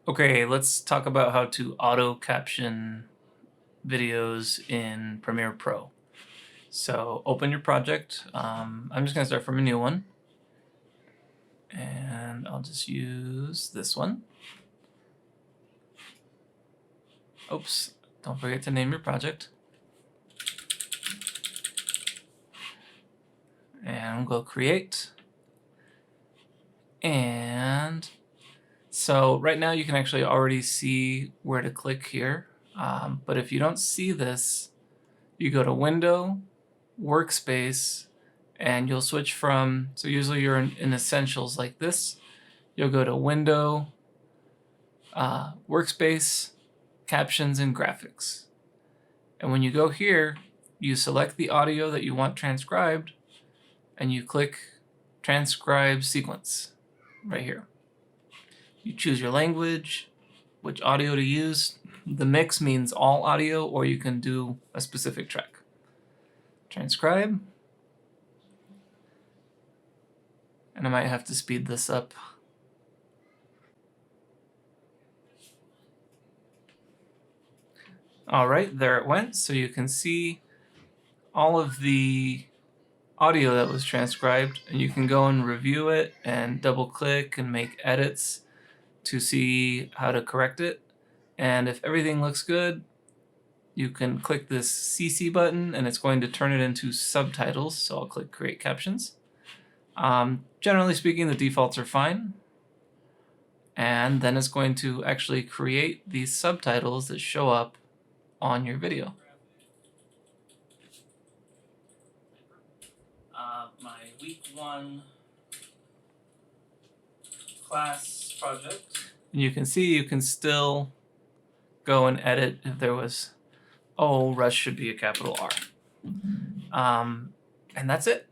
Okay, let's talk about how to auto caption videos in Premiere Pro. So open your project. I'm just going to start from a new one. And I'll just use this one. Oops, don't forget to name your project. And go create. And so right now you can actually already see where to click here. But if you don't see this, you go to Window, Workspace, and you'll switch from, so usually you're in Essentials like this. You'll go to Window, Workspace, Captions, and Graphics. And when you go here, you select the audio that you want transcribed, and you click Transcribe Sequence right here. You choose your language, which audio to use. The mix means all audio, or you can do a specific track. Transcribe. And I might have to speed this up. All right, there it went. So you can see all of the audio that was transcribed, and you can go and review it and double click and make edits to see how to correct it. And if everything looks good, you can click this CC button and it's going to turn it into subtitles. So I'll click Create Captions. Generally speaking, the defaults are fine. And then it's going to actually create these subtitles that show up on your video. My week 1 class project. And you can see you can still go and edit if there was, oh, Rush should be a capital R. And that's it.